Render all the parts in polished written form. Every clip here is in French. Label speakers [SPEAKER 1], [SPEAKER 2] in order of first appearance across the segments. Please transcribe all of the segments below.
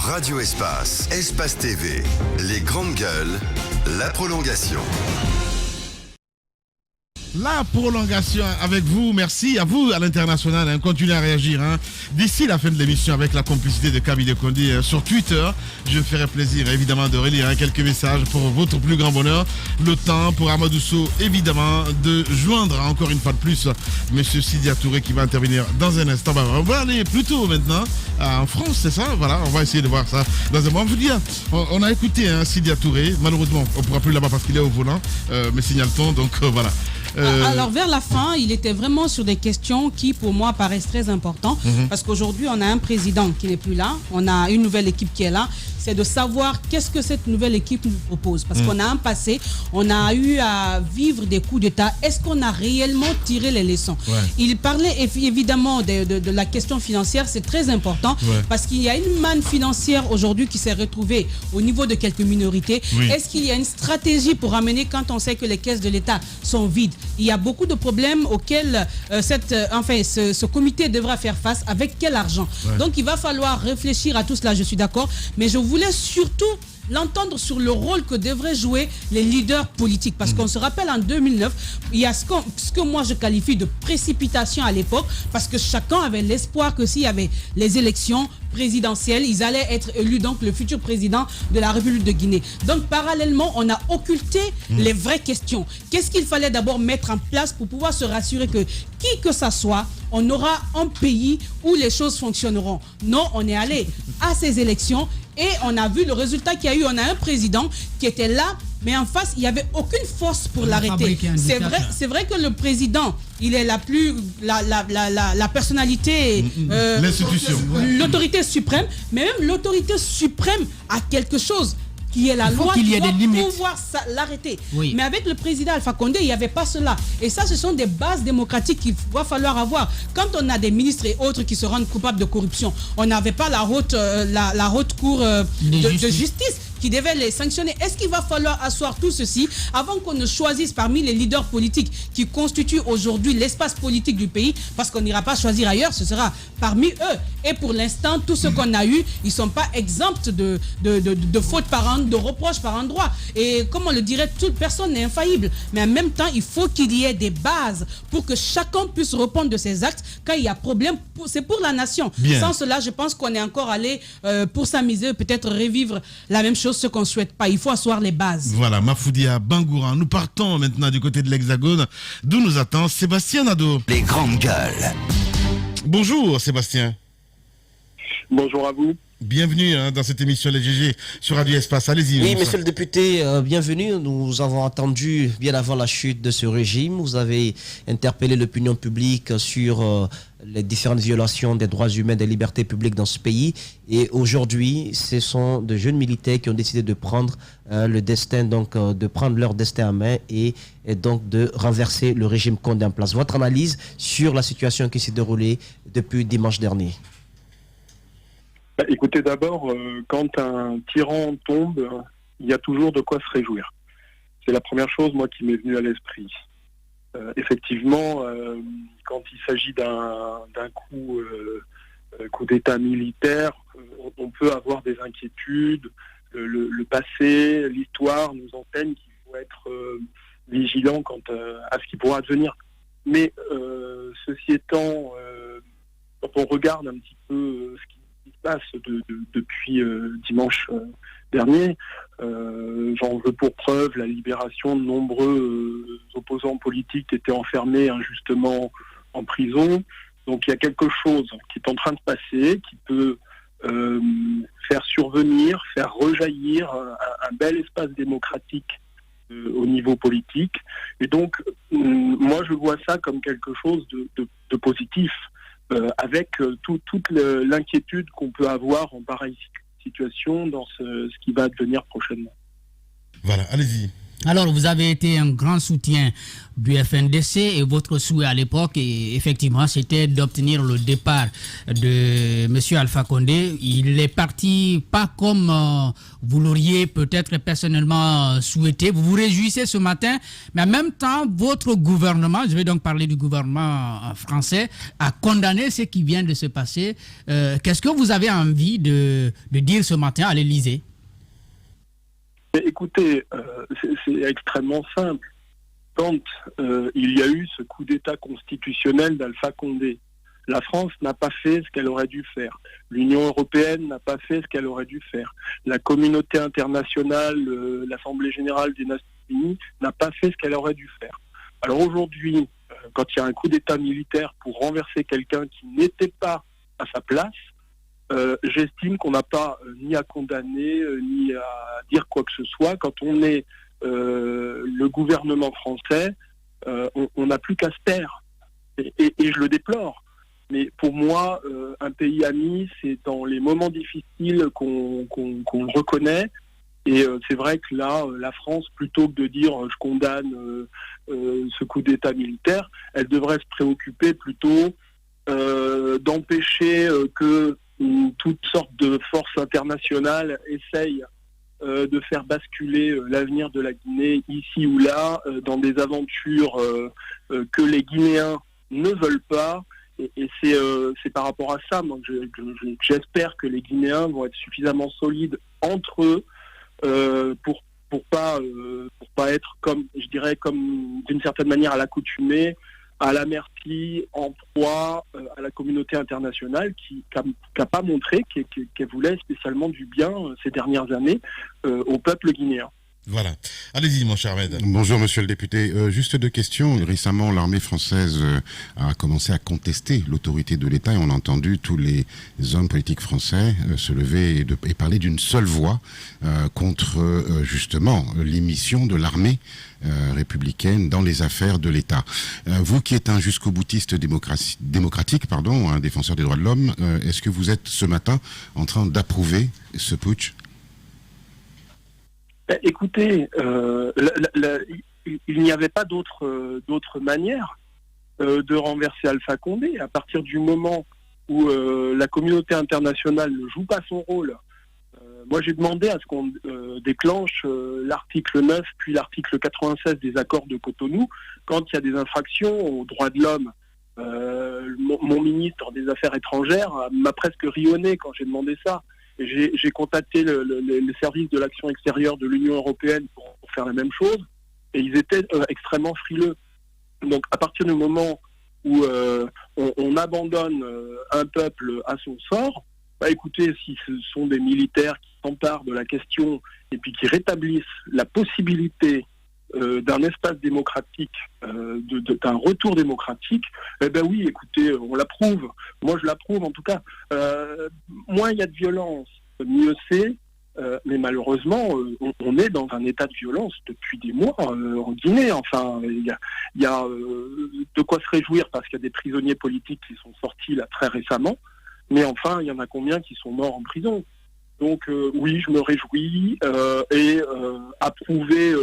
[SPEAKER 1] Radio Espace, Espace TV, les grandes gueules, la prolongation.
[SPEAKER 2] La prolongation avec vous, merci à vous à l'international, continuez à réagir. D'ici la fin de l'émission avec la complicité de Kaby Condé sur Twitter, je me ferai plaisir évidemment de relire quelques messages pour votre plus grand bonheur. Le temps pour Amadou Sow évidemment de joindre encore une fois de plus Monsieur Sidia Touré qui va intervenir dans un instant. On va aller plutôt maintenant en France, c'est ça? Voilà, on va essayer de voir ça dans un moment. Je vous dis, on a écouté Sidia Touré, malheureusement on ne pourra plus là-bas parce qu'il est au volant, mais signale-t-on, donc voilà.
[SPEAKER 3] Alors vers la fin, il était vraiment sur des questions qui pour moi paraissent très importantes parce qu'aujourd'hui on a un président qui n'est plus là, on a une nouvelle équipe qui est là. C'est de savoir qu'est-ce que cette nouvelle équipe nous propose parce qu'on a un passé, on a eu à vivre des coups d'État. Est-ce qu'on a réellement tiré les leçons? Il parlait évidemment de la question financière, c'est très important parce qu'il y a une manne financière aujourd'hui qui s'est retrouvée au niveau de quelques minorités. Est-ce qu'il y a une stratégie pour amener quand on sait que les caisses de l'État sont vides? Il y a beaucoup de problèmes auxquels ce comité devra faire face. Avec quel argent? Donc il va falloir réfléchir à tout cela, je suis d'accord. Mais je voulais surtout l'entendre sur le rôle que devraient jouer les leaders politiques. Parce qu'on se rappelle en 2009, il y a ce que moi je qualifie de précipitation à l'époque, parce que chacun avait l'espoir que s'il y avait les élections présidentielles, ils allaient être élus, donc le futur président de la République de Guinée. Donc parallèlement, on a occulté les vraies questions. Qu'est-ce qu'il fallait d'abord mettre en place pour pouvoir se rassurer que qui que ça soit, on aura un pays où les choses fonctionneront? Non, on est allé à ces élections et on a vu le résultat qu'il y a eu. On a un président qui était là, mais en face, il n'y avait aucune force pour l'arrêter. C'est vrai que le président, il est la personnalité,
[SPEAKER 2] l'institution,
[SPEAKER 3] l'autorité suprême, mais même l'autorité suprême a quelque chose qui est la loi qui doit pouvoir l'arrêter. Mais avec le président Alpha Condé, il n'y avait pas cela. Et ça, ce sont des bases démocratiques qu'il va falloir avoir. Quand on a des ministres et autres qui se rendent coupables de corruption, on n'avait pas la haute cour de justice qui devait les sanctionner. Est-ce qu'il va falloir asseoir tout ceci avant qu'on ne choisisse parmi les leaders politiques qui constituent aujourd'hui l'espace politique du pays? Parce qu'on n'ira pas choisir ailleurs, ce sera parmi eux. Et pour l'instant, tous ceux qu'on a eus, ils ne sont pas exempts de fautes de reproches par endroit. Et comme on le dirait, toute personne n'est infaillible. Mais en même temps, il faut qu'il y ait des bases pour que chacun puisse répondre de ses actes. Quand il y a problème, c'est pour la nation. Sans cela, je pense qu'on est encore allé pour s'amuser, peut-être revivre la même chose, ce qu'on ne souhaite pas. Il faut asseoir les bases.
[SPEAKER 2] Voilà, Mafoudia Bangoura. Nous partons maintenant du côté de l'Hexagone, d'où nous attend Sébastien Nadeau.
[SPEAKER 1] Les grandes gueules.
[SPEAKER 2] Bonjour Sébastien.
[SPEAKER 4] Bonjour à vous.
[SPEAKER 2] Bienvenue dans cette émission Les GG sur Radio Espace. Allez-y.
[SPEAKER 5] Oui, monsieur le député, bienvenue. Nous avons entendu bien avant la chute de ce régime. Vous avez interpellé l'opinion publique sur les différentes violations des droits humains, des libertés publiques dans ce pays. Et aujourd'hui, ce sont de jeunes militaires qui ont décidé de prendre le destin, donc de prendre leur destin en main et donc de renverser le régime Condé en place. Votre analyse sur la situation qui s'est déroulée depuis dimanche dernier?
[SPEAKER 4] Écoutez, d'abord, quand un tyran tombe, il y a toujours de quoi se réjouir. C'est la première chose, moi, qui m'est venue à l'esprit. Effectivement, quand il s'agit d'un coup d'État militaire, on peut avoir des inquiétudes. Le passé, l'histoire nous enseigne qu'il faut être vigilant quant à ce qui pourra advenir. Mais ceci étant, quand on regarde un petit peu ce qui passe depuis dimanche dernier, j'en veux pour preuve la libération de nombreux opposants politiques qui étaient enfermés injustement en prison. Donc il y a quelque chose qui est en train de passer, qui peut faire survenir, faire rejaillir un bel espace démocratique au niveau politique. Et donc moi je vois ça comme quelque chose de positif. Avec toute l'inquiétude qu'on peut avoir en pareille situation dans ce qui va advenir prochainement.
[SPEAKER 2] Voilà, allez-y.
[SPEAKER 6] Alors, vous avez été un grand soutien du FNDC et votre souhait à l'époque, effectivement, c'était d'obtenir le départ de M. Alpha Condé. Il est parti pas comme vous l'auriez peut-être personnellement souhaité. Vous vous réjouissez ce matin, mais en même temps, votre gouvernement, je vais donc parler du gouvernement français, a condamné ce qui vient de se passer. Qu'est-ce que vous avez envie de dire ce matin à l'Élysée?
[SPEAKER 4] Écoutez, c'est extrêmement simple. Quand il y a eu ce coup d'État constitutionnel d'Alpha Condé, la France n'a pas fait ce qu'elle aurait dû faire. L'Union européenne n'a pas fait ce qu'elle aurait dû faire. La communauté internationale, l'Assemblée générale des Nations unies n'a pas fait ce qu'elle aurait dû faire. Alors aujourd'hui, quand il y a un coup d'État militaire pour renverser quelqu'un qui n'était pas à sa place, j'estime qu'on n'a pas ni à condamner, ni à dire quoi que ce soit. Quand on est le gouvernement français, on n'a plus qu'à se taire. Et je le déplore. Mais pour moi, un pays ami, c'est dans les moments difficiles qu'on le reconnaît. Et c'est vrai que là, la France, plutôt que de dire je condamne ce coup d'État militaire, elle devrait se préoccuper plutôt d'empêcher que toutes sortes de forces internationales essayent de faire basculer l'avenir de la Guinée ici ou là dans des aventures que les Guinéens ne veulent pas. Et c'est par rapport à ça, moi, j'espère que les Guinéens vont être suffisamment solides entre eux pour pas être comme, je dirais, comme d'une certaine manière à l'accoutumée, à la merci, en proie à la communauté internationale qui n'a pas montré qu'elle voulait spécialement du bien ces dernières années au peuple guinéen.
[SPEAKER 2] Voilà. Allez-y, mon cher Ahmed.
[SPEAKER 7] Bonjour, monsieur le député. Juste deux questions. Récemment, l'armée française a commencé à contester l'autorité de l'État et on a entendu tous les hommes politiques français se lever et parler d'une seule voix contre justement l'émission de l'armée républicaine dans les affaires de l'État. Vous qui êtes un jusqu'au boutiste démocratique, un défenseur des droits de l'homme, est-ce que vous êtes ce matin en train d'approuver ce putsch ?
[SPEAKER 4] Écoutez, il n'y avait pas d'autre manière de renverser Alpha Condé. À partir du moment où la communauté internationale ne joue pas son rôle, moi j'ai demandé à ce qu'on déclenche l'article 9 puis l'article 96 des accords de Cotonou quand il y a des infractions aux droits de l'homme. Mon ministre des Affaires étrangères m'a presque rionné quand j'ai demandé ça. J'ai contacté le service de l'action extérieure de l'Union européenne pour faire la même chose, et ils étaient extrêmement frileux. Donc à partir du moment où on abandonne un peuple à son sort, écoutez, si ce sont des militaires qui s'emparent de la question et puis qui rétablissent la possibilité d'un espace démocratique, d'un retour démocratique, oui, écoutez, on l'approuve. Moi, je l'approuve, en tout cas. Moins il y a de violence, mieux c'est. Mais malheureusement, on est dans un état de violence depuis des mois en Guinée. Enfin, il y a de quoi se réjouir parce qu'il y a des prisonniers politiques qui sont sortis là très récemment. Mais enfin, il y en a combien qui sont morts en prison ? Donc oui, je me réjouis et approuver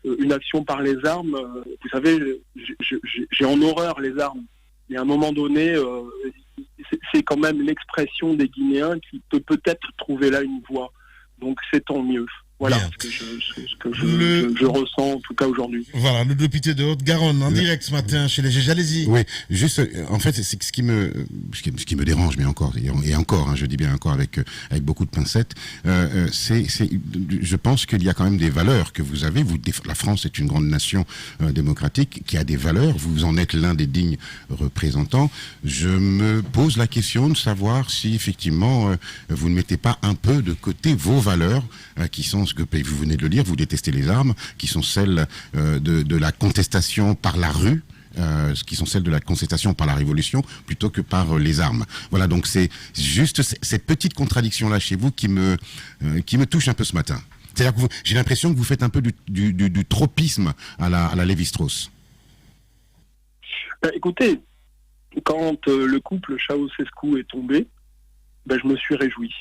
[SPEAKER 4] une action par les armes. Vous savez, j'ai en horreur les armes. Et à un moment donné, c'est quand même l'expression des Guinéens qui peut peut-être trouver là une voie. Donc c'est tant mieux. Voilà ce que je ressens en tout cas aujourd'hui.
[SPEAKER 2] Voilà, le député de Haute-Garonne en direct ce matin chez les GG. Allez-y.
[SPEAKER 7] Oui, juste, en fait, c'est ce qui me dérange, mais encore, et encore, je dis bien encore avec beaucoup de pincettes, je pense qu'il y a quand même des valeurs que vous avez. La France est une grande nation démocratique qui a des valeurs. Vous en êtes l'un des dignes représentants. Je me pose la question de savoir si effectivement vous ne mettez pas un peu de côté vos valeurs qui sont ce que vous venez de le dire, vous détestez les armes, qui sont celles de la contestation par la rue, qui sont celles de la contestation par la révolution, plutôt que par les armes. Voilà, donc c'est juste cette petite contradiction-là chez vous qui me touche un peu ce matin. C'est-à-dire que j'ai l'impression que vous faites un peu du tropisme à la Lévi-Strauss.
[SPEAKER 4] Écoutez, quand le couple Ceausescu est tombé, je me suis réjoui.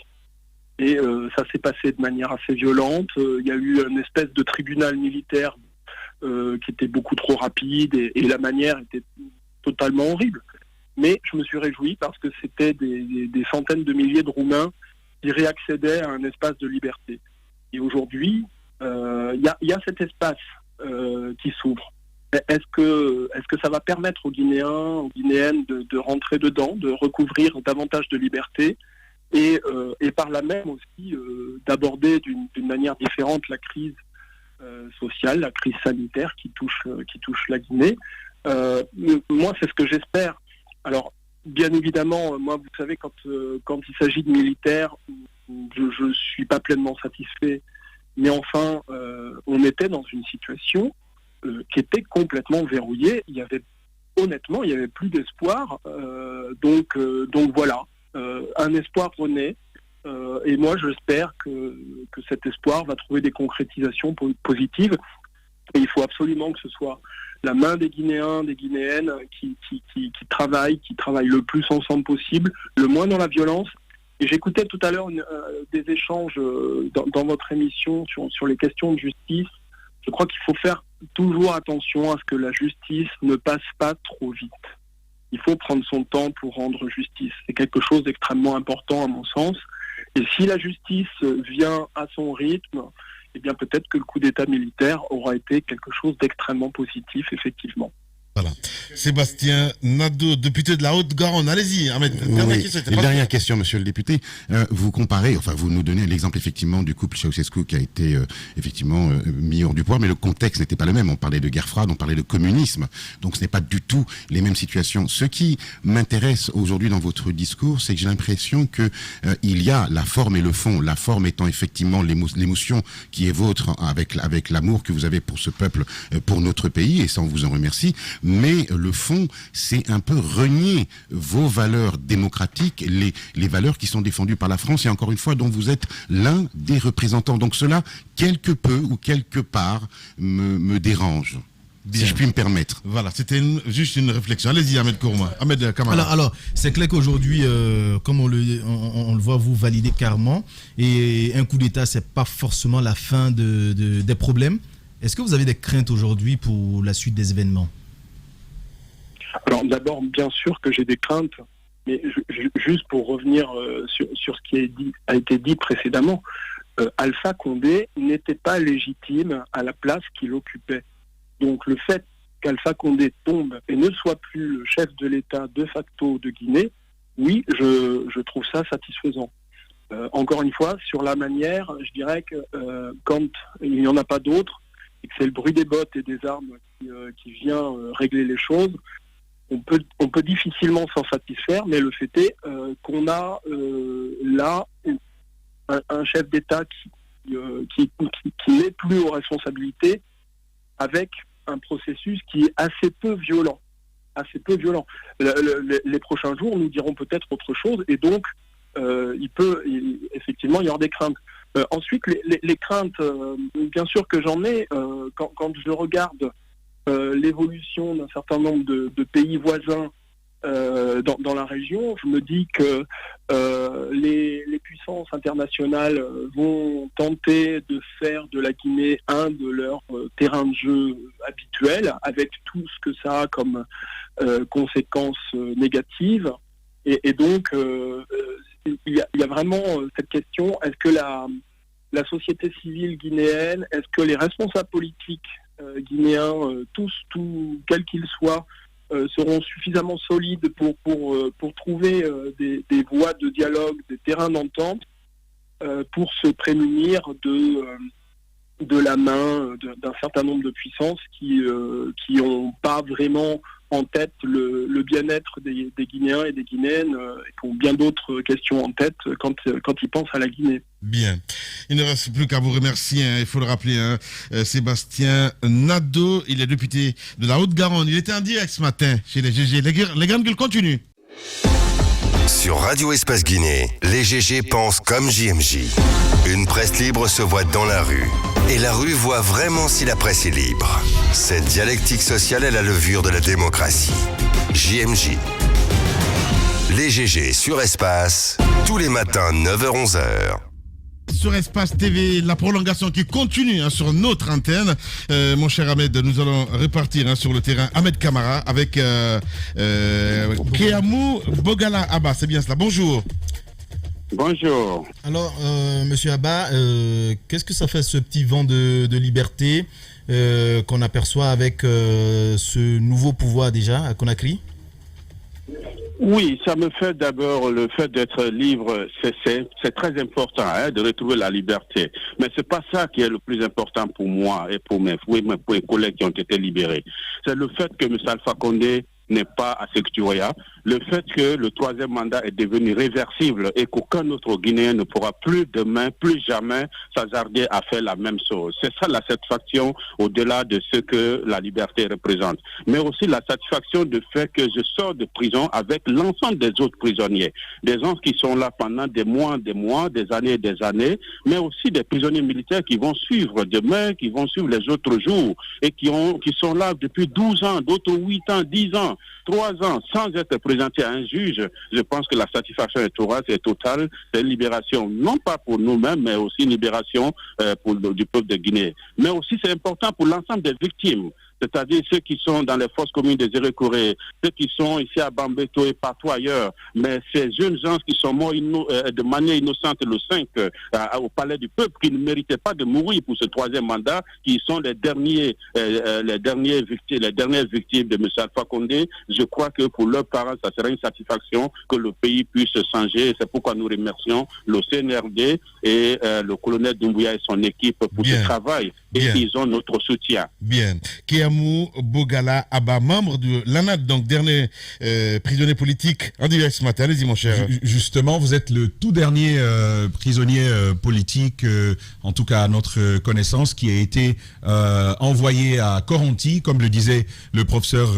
[SPEAKER 4] Et ça s'est passé de manière assez violente. Il y a eu une espèce de tribunal militaire qui était beaucoup trop rapide et la manière était totalement horrible. Mais je me suis réjoui parce que c'était des centaines de milliers de Roumains qui réaccédaient à un espace de liberté. Et aujourd'hui, il y a cet espace qui s'ouvre. Est-ce que ça va permettre aux Guinéens, aux Guinéennes de rentrer dedans, de recouvrir davantage de liberté et par là même aussi d'aborder d'une manière différente la crise sociale, la crise sanitaire qui touche la Guinée. Moi, c'est ce que j'espère. Alors, bien évidemment, moi, vous savez, quand il s'agit de militaires, je suis pas pleinement satisfait. Mais enfin, on était dans une situation qui était complètement verrouillée. Il y avait plus d'espoir. Donc voilà, un espoir renaît. Et moi, j'espère que cet espoir va trouver des concrétisations positives. Et il faut absolument que ce soit la main des Guinéens, des Guinéennes qui travaillent le plus ensemble possible, le moins dans la violence. Et j'écoutais tout à l'heure des échanges dans votre émission sur les questions de justice. Je crois qu'il faut faire toujours attention à ce que la justice ne passe pas trop vite. Il faut prendre son temps pour rendre justice. C'est quelque chose d'extrêmement important à mon sens. Et si la justice vient à son rythme, eh bien peut-être que le coup d'État militaire aura été quelque chose d'extrêmement positif, effectivement.
[SPEAKER 2] Voilà. Sébastien Nadeau, député de la Haute-Garonne. Allez-y, Ahmed.
[SPEAKER 7] Dernière question, monsieur le député. Vous comparez, vous nous donnez l'exemple effectivement du couple Ceausescu qui a été effectivement mis hors du pouvoir, mais le contexte n'était pas le même. On parlait de guerre froide, on parlait de communisme. Donc ce n'est pas du tout les mêmes situations. Ce qui m'intéresse aujourd'hui dans votre discours, c'est que j'ai l'impression que il y a la forme et le fond. La forme étant effectivement l'émotion qui est vôtre avec l'amour que vous avez pour ce peuple, pour notre pays, et ça on vous en remercie. Mais le fond, c'est un peu renier vos valeurs démocratiques, les valeurs qui sont défendues par la France et encore une fois dont vous êtes l'un des représentants. Donc cela, quelque peu ou quelque part, me dérange. Bien. Si je puis me permettre.
[SPEAKER 2] Voilà, c'était juste une réflexion. Allez-y, Ahmed Kourouma. Ahmed Kamara.
[SPEAKER 8] Alors, c'est clair qu'aujourd'hui, comme on le voit, vous validez carrément, et un coup d'État, c'est pas forcément la fin des problèmes. Est-ce que vous avez des craintes aujourd'hui pour la suite des événements ?
[SPEAKER 4] Alors d'abord, bien sûr que j'ai des craintes, mais juste pour revenir sur ce qui a été dit précédemment, Alpha Condé n'était pas légitime à la place qu'il occupait. Donc le fait qu'Alpha Condé tombe et ne soit plus le chef de l'État de facto de Guinée, oui, je trouve ça satisfaisant. Encore une fois, sur la manière, je dirais que quand il n'y en a pas d'autre, et que c'est le bruit des bottes et des armes qui vient régler les choses, on peut difficilement s'en satisfaire, mais le fait est qu'on a là un chef d'État qui n'est plus aux responsabilités, avec un processus qui est assez peu violent. Les prochains jours nous diront peut-être autre chose, et donc effectivement y avoir des craintes. Ensuite, les craintes, bien sûr que j'en ai, quand je regarde l'évolution d'un certain nombre de pays voisins dans la région, je me dis que les puissances internationales vont tenter de faire de la Guinée un de leurs terrains de jeu habituels, avec tout ce que ça a comme conséquences négatives. Et donc, il y a vraiment cette question, est-ce que la société civile guinéenne, est-ce que les responsables politiques guinéens, tous quels qu'ils soient, seront suffisamment solides pour trouver des voies de dialogue, des terrains d'entente, pour se prémunir de la main d'un certain nombre de puissances qui n'ont pas vraiment en tête le bien-être des Guinéens et des Guinéennes, et qui ont bien d'autres questions en tête quand ils pensent à la Guinée.
[SPEAKER 2] Bien. Il ne reste plus qu'à vous remercier, il faut le rappeler, Sébastien Nadeau, il est député de la Haute-Garonne. Il était en direct ce matin chez les GG. Les grandes gueules continuent.
[SPEAKER 1] Sur Radio Espace Guinée, les GG pensent comme JMJ. Une presse libre se voit dans la rue. Et la rue voit vraiment si la presse est libre. Cette dialectique sociale est la levure de la démocratie. JMJ. Les GG sur Espace, tous les matins 9h-11h.
[SPEAKER 2] sur Espace TV, la prolongation qui continue sur notre antenne. Mon cher Ahmed, nous allons repartir sur le terrain. Ahmed Kamara avec Keamou Bogala Abba, c'est bien cela. Bonjour.
[SPEAKER 9] Bonjour.
[SPEAKER 8] Alors, Monsieur Abba, qu'est-ce que ça fait ce petit vent de liberté qu'on aperçoit avec ce nouveau pouvoir déjà à Conakry?
[SPEAKER 9] Oui, ça me fait d'abord le fait d'être libre, c'est très important de retrouver la liberté. Mais c'est pas ça qui est le plus important pour moi et pour mes collègues qui ont été libérés. C'est le fait que M. Alpha Condé n'est pas à Secturia, le fait que le troisième mandat est devenu réversible et qu'aucun autre Guinéen ne pourra plus demain, plus jamais s'hasarder à faire la même chose. C'est ça la satisfaction au-delà de ce que la liberté représente. Mais aussi la satisfaction du fait que je sors de prison avec l'ensemble des autres prisonniers. Des gens qui sont là pendant des mois, des années, mais aussi des prisonniers militaires qui vont suivre demain, qui vont suivre les autres jours et qui sont là depuis 12 ans, d'autres 8 ans, 10 ans. 3 ans sans être présenté à un juge, je pense que la satisfaction est totale. C'est une libération, non pas pour nous-mêmes, mais aussi une libération du peuple de Guinée. Mais aussi c'est important pour l'ensemble des victimes. C'est-à-dire ceux qui sont dans les fosses communes des Iré-Corée, ceux qui sont ici à Bambeto et partout ailleurs, mais ces jeunes gens qui sont morts de manière innocente le 5 au palais du peuple, qui ne méritaient pas de mourir pour ce troisième mandat, qui sont les dernières victimes de M. Alpha Condé, je crois que pour leurs parents, ça serait une satisfaction que le pays puisse changer. C'est pourquoi nous remercions le CNRD et le colonel Doumbouya et son équipe pour ce travail. Et ils ont notre soutien.
[SPEAKER 2] Bien. Keamou Bogala Abba, membre de l'ANAD, donc dernier prisonnier politique en direct ce matin. Allez-y, mon cher.
[SPEAKER 10] Justement, vous êtes le tout dernier prisonnier politique, en tout cas à notre connaissance, qui a été envoyé à Coronti, comme le disait le professeur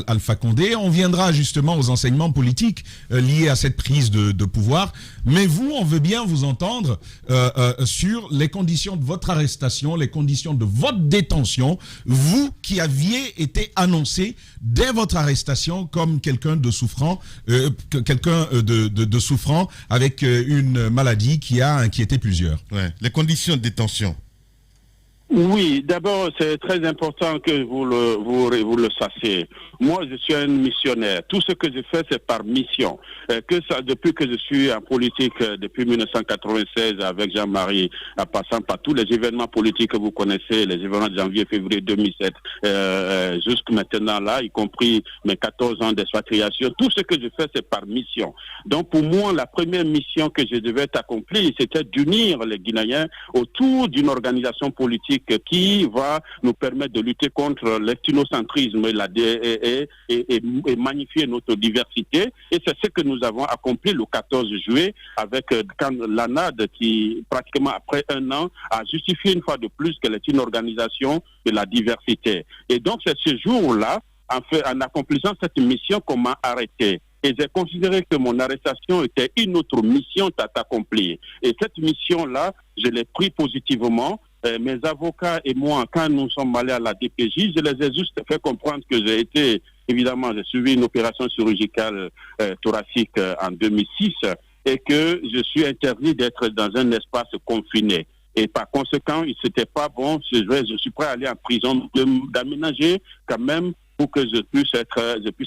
[SPEAKER 10] Alpha Condé. On viendra justement aux enseignements politiques liés à cette prise de pouvoir. Mais vous, on veut bien vous entendre sur les conditions de votre arrestation, les conditions de votre détention, vous qui aviez été annoncé dès votre arrestation comme quelqu'un de souffrant, de souffrant avec une maladie qui a inquiété plusieurs.
[SPEAKER 2] Ouais. Les conditions de détention.
[SPEAKER 9] Oui, d'abord, c'est très important que vous le sachiez. Moi, je suis un missionnaire. Tout ce que je fais, c'est par mission. Depuis que je suis en politique, depuis 1996, avec Jean-Marie, en passant par tous les événements politiques que vous connaissez, les événements de janvier, février 2007, jusqu'à maintenant là, y compris mes 14 ans d'expatriation, tout ce que je fais, c'est par mission. Donc, pour moi, la première mission que je devais accomplir, c'était d'unir les Guinéens autour d'une organisation politique qui va nous permettre de lutter contre l'ethnocentrisme et magnifier notre diversité. Et c'est ce que nous avons accompli le 14 juillet avec l'ANAD qui, pratiquement après 1 an, a justifié une fois de plus qu'elle est une organisation de la diversité. Et donc c'est ce jour-là, en accomplissant cette mission, qu'on m'a arrêté. Et j'ai considéré que mon arrestation était une autre mission à accomplir. Et cette mission-là, je l'ai pris positivement. Mes avocats et moi, quand nous sommes allés à la DPJ, je les ai juste fait comprendre que j'ai suivi une opération chirurgicale thoracique en 2006 et que je suis interdit d'être dans un espace confiné. Et par conséquent, c'était pas bon, je suis prêt à aller en prison, d'aménager quand même pour que je puisse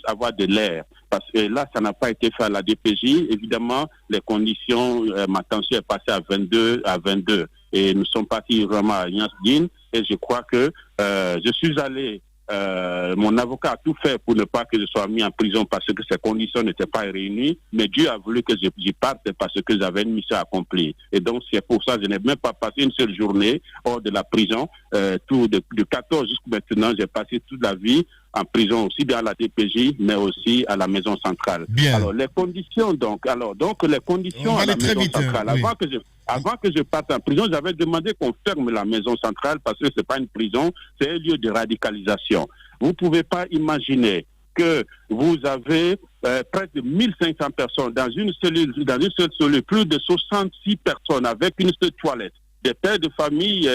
[SPEAKER 9] avoir de l'air. Parce que là, ça n'a pas été fait à la DPJ. Évidemment, les conditions, ma tension est passée à 22. Et nous sommes partis vraiment à Niasguine. Et je crois que je suis allé, mon avocat a tout fait pour ne pas que je sois mis en prison parce que ces conditions n'étaient pas réunies. Mais Dieu a voulu que j'y parte parce que j'avais une mission à accomplir. Et donc, c'est pour ça que je n'ai même pas passé une seule journée hors de la prison. De 14 jusqu'à maintenant, j'ai passé toute la vie en prison, aussi bien à la DPJ, mais aussi à la maison centrale.
[SPEAKER 2] Bien.
[SPEAKER 9] Alors, les conditions, les conditions à la maison centrale. Avant que je parte en prison, j'avais demandé qu'on ferme la maison centrale parce que c'est pas une prison, c'est un lieu de radicalisation. Vous pouvez pas imaginer que vous avez près de 1500 personnes dans une seule cellule, plus de 66 personnes avec une seule toilette, des pères de famille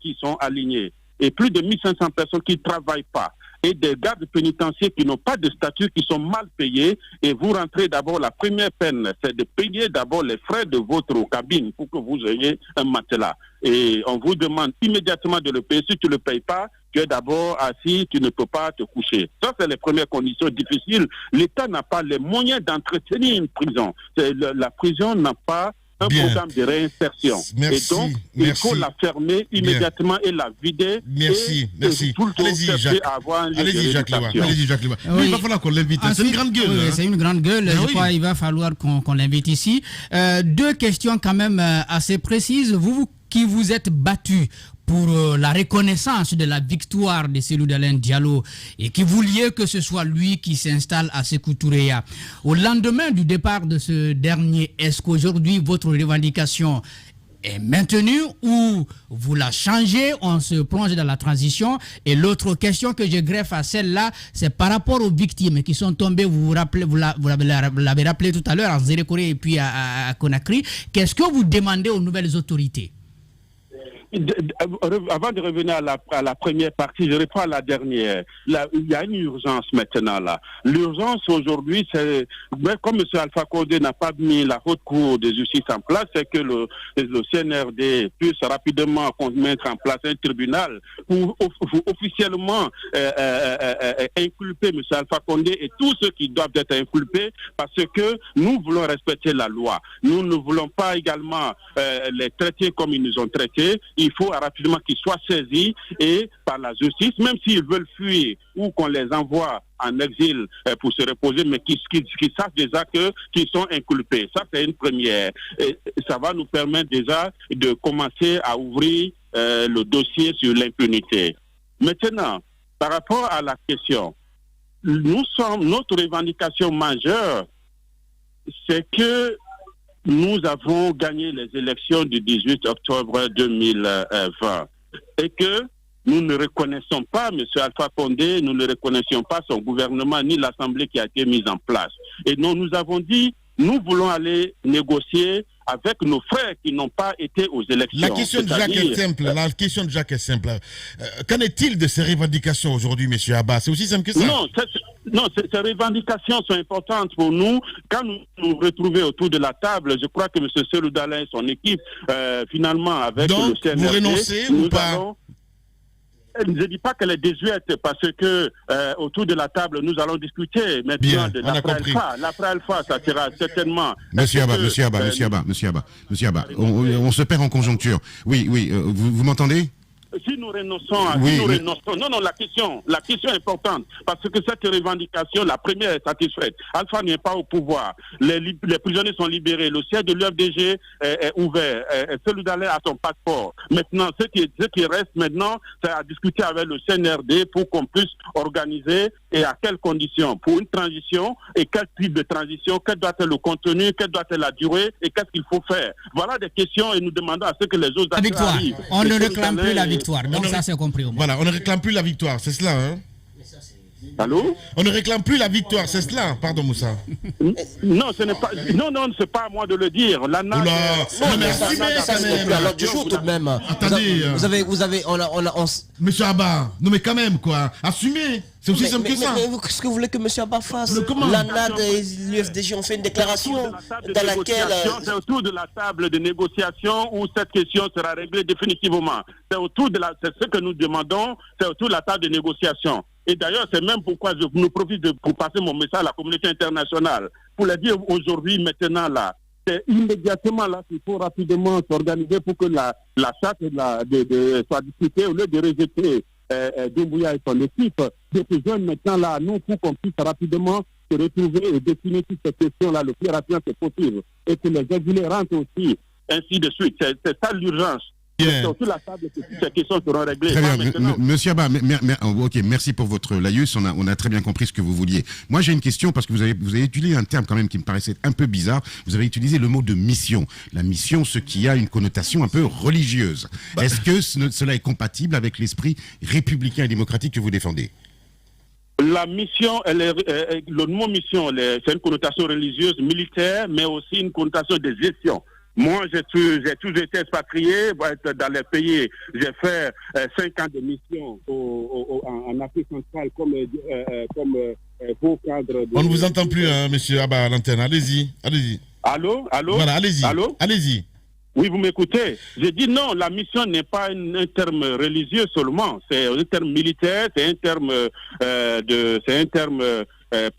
[SPEAKER 9] qui sont alignés, et plus de 1500 personnes qui ne travaillent pas. et des gardes pénitentiaires qui n'ont pas de statut, qui sont mal payés, et vous rentrez d'abord, la première peine, c'est de payer d'abord les frais de votre cabine pour que vous ayez un matelas. Et on vous demande immédiatement de le payer. Si tu ne le payes pas, tu es d'abord assis, tu ne peux pas te coucher. Ça, c'est les premières conditions difficiles. L'État n'a pas les moyens d'entretenir une prison. La prison n'a pas un programme de réinsertion.
[SPEAKER 2] Merci,
[SPEAKER 9] et donc, il faut la fermer immédiatement et la vider.
[SPEAKER 2] Merci.
[SPEAKER 9] Tout le temps chercher à avoir un lieu de rééducation.
[SPEAKER 2] Allez-y, Jacques Lewa. Oui, il va falloir qu'on l'invite. C'est une grande gueule.
[SPEAKER 6] Oui, c'est une grande gueule. Je crois qu'il va falloir qu'on l'invite ici. Deux questions quand même assez précises. Vous qui vous êtes battu pour la reconnaissance de la victoire de Cellou Dalein Diallo et qui vouliez que ce soit lui qui s'installe à Sékou Touréa. Au lendemain du départ de ce dernier, est-ce qu'aujourd'hui votre revendication est maintenue ou vous la changez, on se plonge dans la transition? Et l'autre question que je greffe à celle-là, c'est par rapport aux victimes qui sont tombées, vous l'avez rappelé tout à l'heure, en Zérékoré et puis à Conakry. Qu'est-ce que vous demandez aux nouvelles autorités?
[SPEAKER 9] Avant de revenir à la première partie, je reprends la dernière. Il y a une urgence maintenant là. L'urgence aujourd'hui, c'est comme M. Alpha Condé n'a pas mis la haute cour de justice en place, c'est que le CNRD puisse rapidement mettre en place un tribunal pour officiellement inculper M. Alpha Condé et tous ceux qui doivent être inculpés, parce que nous voulons respecter la loi. Nous ne voulons pas également les traiter comme ils nous ont traités. Il faut rapidement qu'ils soient saisis et par la justice, même s'ils veulent fuir ou qu'on les envoie en exil pour se reposer, mais qu'ils sachent déjà qu'ils sont inculpés. Ça, c'est une première. Et ça va nous permettre déjà de commencer à ouvrir le dossier sur l'impunité. Maintenant, par rapport à la question, notre revendication majeure, c'est que nous avons gagné les élections du 18 octobre 2020 et que nous ne reconnaissons pas M. Alpha Condé, nous ne reconnaissions pas son gouvernement ni l'Assemblée qui a été mise en place. Et donc nous avons dit, nous voulons aller négocier avec nos frères qui n'ont pas été aux élections.
[SPEAKER 2] La question de Jacques est simple. Qu'en est-il de ces revendications aujourd'hui, M. Abba? C'est aussi simple que ça?
[SPEAKER 9] Non, ces revendications sont importantes pour nous. Quand nous nous retrouvons autour de la table, je crois que M. Cellou Dalein et son équipe, finalement, avec le CNRD...
[SPEAKER 2] vous renoncez ou pas?
[SPEAKER 9] Je ne dis pas qu'elle est désuète parce que autour de la table, nous allons discuter maintenant de l'après-alpha. L'après-alpha, ça sera certainement...
[SPEAKER 7] Monsieur Abba, on se perd en conjoncture. Oui, vous m'entendez?
[SPEAKER 9] Si nous renonçons à... Non, la question est importante, parce que cette revendication, la première est satisfaite. Alpha n'est pas au pouvoir. Les prisonniers sont libérés. Le siège de l'UFDG est ouvert. Cellou Dalein a son passeport. Maintenant, ce qui reste maintenant, c'est à discuter avec le CNRD pour qu'on puisse organiser et à quelles conditions pour une transition et quel type de transition, quel doit être le contenu, quelle doit être la durée et qu'est-ce qu'il faut faire. Voilà des questions et nous demandons à ce que les autres acteurs arrivent.
[SPEAKER 6] On ne réclame plus la victoire. Donc ça c'est compris au moins.
[SPEAKER 2] Voilà, on ne réclame plus la victoire, c'est cela, hein?
[SPEAKER 9] Allô?
[SPEAKER 2] On ne réclame plus la victoire, c'est cela, pardon Moussa.
[SPEAKER 9] Non, ce n'est pas. Non, c'est pas à moi de le dire. La NAD.
[SPEAKER 5] Ça c'est plus à l'ordre du jour tout de même.
[SPEAKER 2] Attendez.
[SPEAKER 5] Vous avez,
[SPEAKER 2] Monsieur Abba, non mais quand même quoi, assumez. C'est aussi simple que ça.
[SPEAKER 5] Mais qu'est-ce que vous voulez que Monsieur Abba fasse? La NAD et l'UFDG ont fait une déclaration dans laquelle...
[SPEAKER 9] C'est autour de la table de négociation où cette question sera réglée définitivement. C'est ce que nous demandons, c'est autour de la table de négociation. Et d'ailleurs, c'est même pourquoi je nous profite pour passer mon message à la communauté internationale. Pour le dire aujourd'hui, maintenant, là, c'est immédiatement là qu'il faut rapidement s'organiser pour que la charte soit discutée au lieu de rejeter Doumbouya et son équipe. De ces jeunes maintenant là, nous, pour qu'on puisse rapidement se retrouver et définir toutes ces questions-là le plus rapidement que possible. Et que les exilés rentrent aussi, ainsi de suite. C'est ça l'urgence. Sur la table, toutes ces questions seront réglées.
[SPEAKER 7] Très bien. Monsieur Abba, ok, merci pour votre laïus. On a très bien compris ce que vous vouliez. Moi, j'ai une question parce que vous avez utilisé un terme quand même qui me paraissait un peu bizarre. Vous avez utilisé le mot de mission. La mission, ce qui a une connotation un peu religieuse. Est-ce que cela est compatible avec l'esprit républicain et démocratique que vous défendez?
[SPEAKER 9] La mission, le mot mission, c'est une connotation religieuse, militaire, mais aussi une connotation de gestion. Moi, j'ai toujours été expatrié dans les pays. J'ai fait 5 ans de mission en Afrique centrale comme beau cadre.
[SPEAKER 2] On ne vous entend plus, hein, monsieur Abba, à l'antenne. Allez-y.
[SPEAKER 9] Allô?
[SPEAKER 2] Voilà, allez-y.
[SPEAKER 9] Allô?
[SPEAKER 2] Allez-y.
[SPEAKER 9] Oui, vous m'écoutez. J'ai dit non, la mission n'est pas un terme religieux seulement. C'est un terme militaire, c'est un terme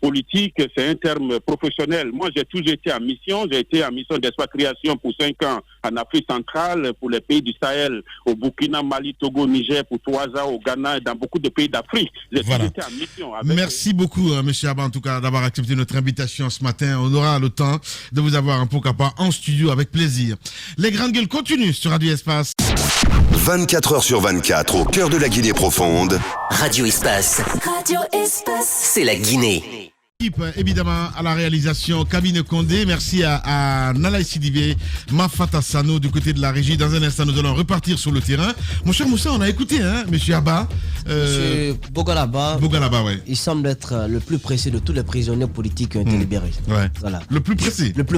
[SPEAKER 9] politique, c'est un terme professionnel. Moi, j'ai toujours été en mission. J'ai été en mission d'expatriation pour 5 ans en Afrique centrale, pour les pays du Sahel, au Burkina, Mali, Togo, Niger, pour 3 ans au Ghana et dans beaucoup de pays d'Afrique. J'ai toujours été en mission.
[SPEAKER 2] Merci beaucoup, monsieur Abba, en tout cas, d'avoir accepté notre invitation ce matin. On aura le temps de vous avoir un pourquoi pas en studio avec plaisir. Les grandes gueules continuent sur Radio Espace.
[SPEAKER 1] 24 heures sur 24, au cœur de la Guinée profonde.
[SPEAKER 11] Radio Espace. Radio Espace. C'est la Guinée.
[SPEAKER 2] Évidemment à la réalisation Kabine Condé, merci à Nalaï Sidibé, Mafata Sano du côté de la régie. Dans un instant nous allons repartir sur le terrain. Mon cher Moussa, on a écouté monsieur Abba,
[SPEAKER 5] monsieur Bogalaba,
[SPEAKER 2] ouais.
[SPEAKER 5] Il semble être le plus pressé de tous les prisonniers politiques qui ont été libérés.
[SPEAKER 2] Ouais.
[SPEAKER 5] Voilà.
[SPEAKER 2] Le plus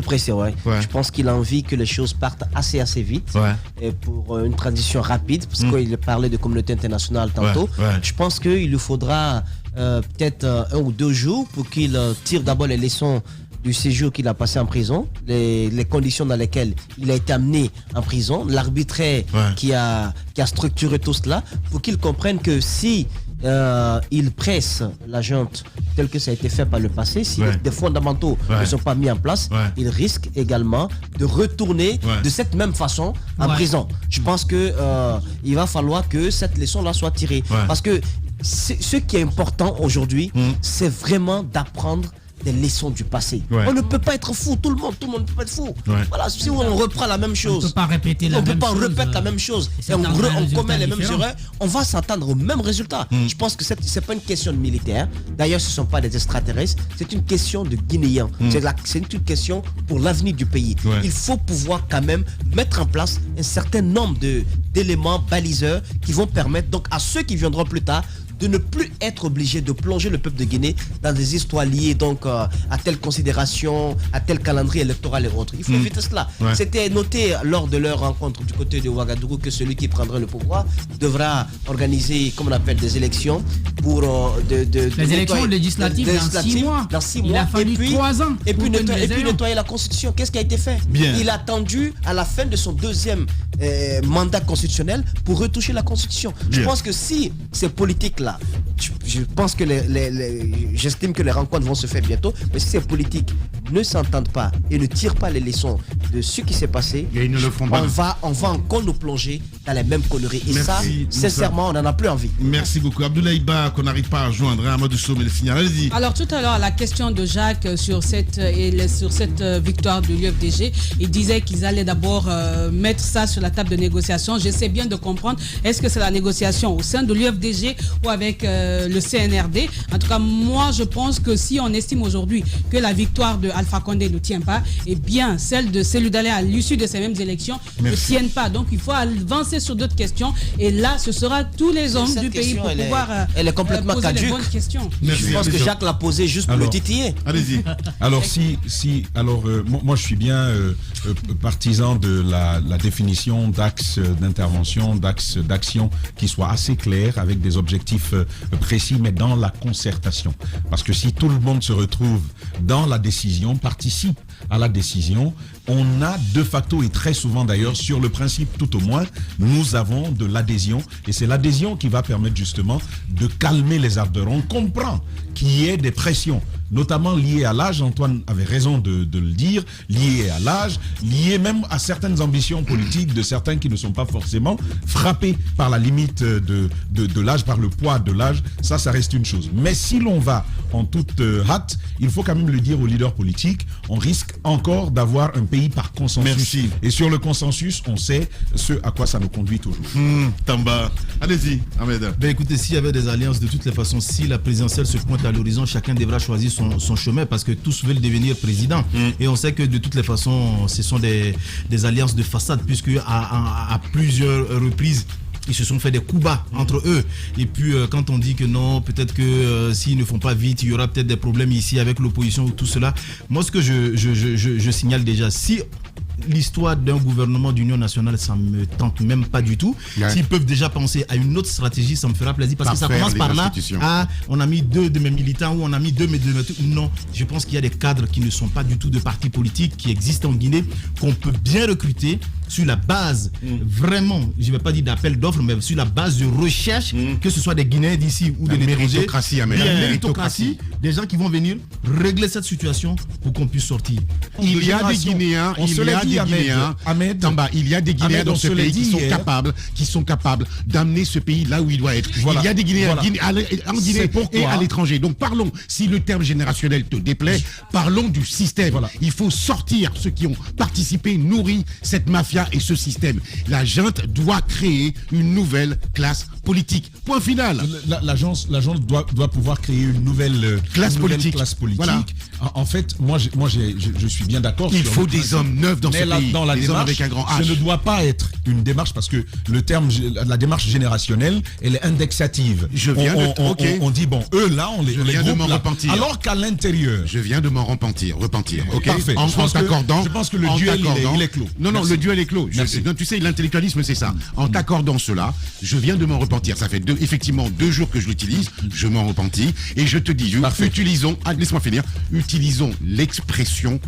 [SPEAKER 2] pressé,
[SPEAKER 5] ouais. Je pense qu'il a envie que les choses partent assez vite, et pour une transition rapide, parce qu'il parlait de communauté internationale tantôt. Je pense qu'il lui faudra peut-être 1 ou 2 jours pour qu'il tire d'abord les leçons du séjour qu'il a passé en prison, les conditions dans lesquelles il a été amené en prison, l'arbitraire qui a structuré tout cela, pour qu'il comprenne que si il presse la junte tel que ça a été fait par le passé, si des fondamentaux ne sont pas mis en place, il risque également de retourner de cette même façon en prison. Je pense que il va falloir que cette leçon-là soit tirée. Parce que ce qui est important aujourd'hui, c'est vraiment d'apprendre des leçons du passé. On ne peut pas être fou, tout le monde ne peut pas être fou. Voilà, si on reprend la même chose,
[SPEAKER 6] on ne peut pas répéter la
[SPEAKER 5] même chose, et on commet les mêmes erreurs, on va s'attendre au même résultat. Je pense que c'est pas une question de militaire. D'ailleurs, ce ne sont pas des extraterrestres, c'est une question de Guinéens. C'est une question pour l'avenir du pays. Il faut pouvoir quand même mettre en place un certain nombre d'éléments baliseurs qui vont permettre donc à ceux qui viendront plus tard de ne plus être obligé de plonger le peuple de Guinée dans des histoires liées donc à telle considération, à tel calendrier électoral et autres. Il faut éviter cela. C'était noté lors de leur rencontre du côté de Ouagadougou que celui qui prendrait le pouvoir devra organiser, comme on appelle, des élections pour
[SPEAKER 6] les élections législatives dans 6 mois.
[SPEAKER 5] Dans 6 mois.
[SPEAKER 6] Il a fallu 3 ans.
[SPEAKER 5] Et puis nettoyer la Constitution. Qu'est-ce qui a été fait? Il a attendu à la fin de son 2e mandat constitutionnel pour retoucher la Constitution. Je pense que si ces politiques-là, je pense que j'estime que les rencontres vont se faire bientôt, mais si ces politiques ne s'entendent pas et ne tirent pas les leçons de ce qui s'est passé,
[SPEAKER 7] et ils ne le feront pas.
[SPEAKER 5] On va encore nous plonger dans les mêmes conneries. Et ça, sincèrement, on n'en a plus envie.
[SPEAKER 2] Merci beaucoup. Abdoulaye Ba, qu'on n'arrive pas à joindre, Amadou Sow, mais le signal, allez-y.
[SPEAKER 3] Alors tout à l'heure, la question de Jacques sur cette victoire de l'UFDG, il disait qu'ils allaient d'abord mettre ça sur la table de négociation. J'essaie bien de comprendre, est-ce que c'est la négociation au sein de l'UFDG ou avec le CNRD? En tout cas, moi, je pense que si on estime aujourd'hui que la victoire de Alpha Condé ne tient pas, eh bien, celle de Cellou Dalein à l'issue de ces mêmes élections ne tiennent pas. Donc, il faut avancer sur d'autres questions. Et là, ce sera tous les hommes du pays pour pouvoir
[SPEAKER 5] elle est complètement
[SPEAKER 3] poser
[SPEAKER 5] caduque.
[SPEAKER 3] les bonnes questions.
[SPEAKER 5] Je pense que Jacques l'a posé juste pour le titiller.
[SPEAKER 2] Allez-y.
[SPEAKER 10] Alors, moi, je suis bien partisan de la définition d'axes d'intervention, d'axes d'action qui soient assez clairs, avec des objectifs précis, mais dans la concertation. Parce que si tout le monde se retrouve dans la décision, participe à la décision, on a de facto, et très souvent d'ailleurs, sur le principe tout au moins, nous avons de l'adhésion, et c'est l'adhésion qui va permettre justement de calmer les ardeurs. On comprend qu'il y ait des pressions, notamment liées à l'âge, Antoine avait raison de le dire, liées à l'âge, liées même à certaines ambitions politiques de certains qui ne sont pas forcément frappés par la limite de l'âge, par le poids de l'âge, ça reste une chose. Mais si l'on va en toute hâte, il faut quand même le dire aux leaders politiques, on risque encore d'avoir un pays par consensus.
[SPEAKER 2] Merci.
[SPEAKER 10] Et sur le consensus, on sait ce à quoi ça nous conduit toujours.
[SPEAKER 2] Tamba, allez-y, Ahmed.
[SPEAKER 8] Écoutez, s'il y avait des alliances, de toutes les façons, si la présidentielle se pointe à l'horizon, chacun devra choisir son chemin, parce que tous veulent devenir président. Et on sait que de toutes les façons, ce sont des alliances de façade, puisque à plusieurs reprises, ils se sont fait des coups bas entre eux. Et puis quand on dit que non, peut-être que s'ils ne font pas vite, il y aura peut-être des problèmes ici avec l'opposition ou tout cela. Moi, ce que je signale déjà, si l'histoire d'un gouvernement d'union nationale, ça me tente même pas du tout.
[SPEAKER 7] Ouais.
[SPEAKER 8] S'ils peuvent déjà penser à une autre stratégie, ça me fera plaisir parce que ça
[SPEAKER 7] Parfaire
[SPEAKER 8] commence
[SPEAKER 7] les
[SPEAKER 8] par là.
[SPEAKER 7] institutions.
[SPEAKER 8] Ah, on a mis 2 de mes militants ou on a mis 2 de mes... Non, je pense qu'il y a des cadres qui ne sont pas du tout de partis politiques qui existent en Guinée, qu'on peut bien recruter sur la base, vraiment, je ne vais pas dire d'appel d'offres, mais sur la base de recherche, que ce soit des Guinéens d'ici ou de
[SPEAKER 7] La
[SPEAKER 8] l'étranger.
[SPEAKER 7] méritocratie, Ahmed.
[SPEAKER 8] La
[SPEAKER 7] La
[SPEAKER 8] méritocratie, des gens qui vont venir régler cette situation pour qu'on puisse sortir.
[SPEAKER 7] Il y a des Guinéens,
[SPEAKER 10] Ahmed,
[SPEAKER 7] Tamba, il y a des Guinéens
[SPEAKER 10] Ahmed,
[SPEAKER 7] dans
[SPEAKER 10] on
[SPEAKER 7] ce
[SPEAKER 10] se l'a
[SPEAKER 7] pays
[SPEAKER 10] dit
[SPEAKER 7] qui sont capables d'amener ce pays là où il doit être.
[SPEAKER 10] Voilà.
[SPEAKER 7] Il y a des Guinéens
[SPEAKER 10] Voilà.
[SPEAKER 7] en Guinée
[SPEAKER 10] C'est pourquoi-
[SPEAKER 7] et à l'étranger. Donc parlons, si le terme générationnel te déplaît, parlons du système.
[SPEAKER 10] Voilà.
[SPEAKER 7] Il faut sortir ceux qui ont participé, nourri cette mafia et ce système. La junte doit créer une nouvelle classe politique. Point final.
[SPEAKER 10] L'agence doit pouvoir créer une nouvelle
[SPEAKER 7] Classe politique. Voilà.
[SPEAKER 10] En fait, moi, je suis bien d'accord.
[SPEAKER 7] Il
[SPEAKER 10] sur
[SPEAKER 7] faut
[SPEAKER 10] le
[SPEAKER 7] des
[SPEAKER 10] principe.
[SPEAKER 7] hommes neufs dans
[SPEAKER 10] Mais
[SPEAKER 7] ce pays,
[SPEAKER 10] dans la
[SPEAKER 7] des hommes
[SPEAKER 10] démarche,
[SPEAKER 7] avec un grand H.
[SPEAKER 10] ce ne doit pas être une démarche parce que la démarche générationnelle, elle est indexative.
[SPEAKER 7] Je viens
[SPEAKER 10] on dit bon, eux là, on les
[SPEAKER 7] viens de
[SPEAKER 10] groupe
[SPEAKER 7] m'en
[SPEAKER 10] là.
[SPEAKER 7] repentir.
[SPEAKER 10] Alors qu'à l'intérieur,
[SPEAKER 7] Je viens de m'en repentir. Ok.
[SPEAKER 10] Parfait.
[SPEAKER 7] En
[SPEAKER 10] Je pense que-
[SPEAKER 7] t'accordant.
[SPEAKER 10] je pense que le
[SPEAKER 7] en
[SPEAKER 10] duel,
[SPEAKER 7] t'accordant-
[SPEAKER 10] il est clos.
[SPEAKER 7] Non,
[SPEAKER 10] Merci.
[SPEAKER 7] le duel est clos.
[SPEAKER 10] Merci.
[SPEAKER 7] Tu sais, l'intellectualisme, c'est ça. En t'accordant cela, je viens de m'en repentir. Ça fait effectivement 2 jours que je l'utilise. Je m'en repentis. Et je te dis, laisse-moi finir. Utilisons l'expression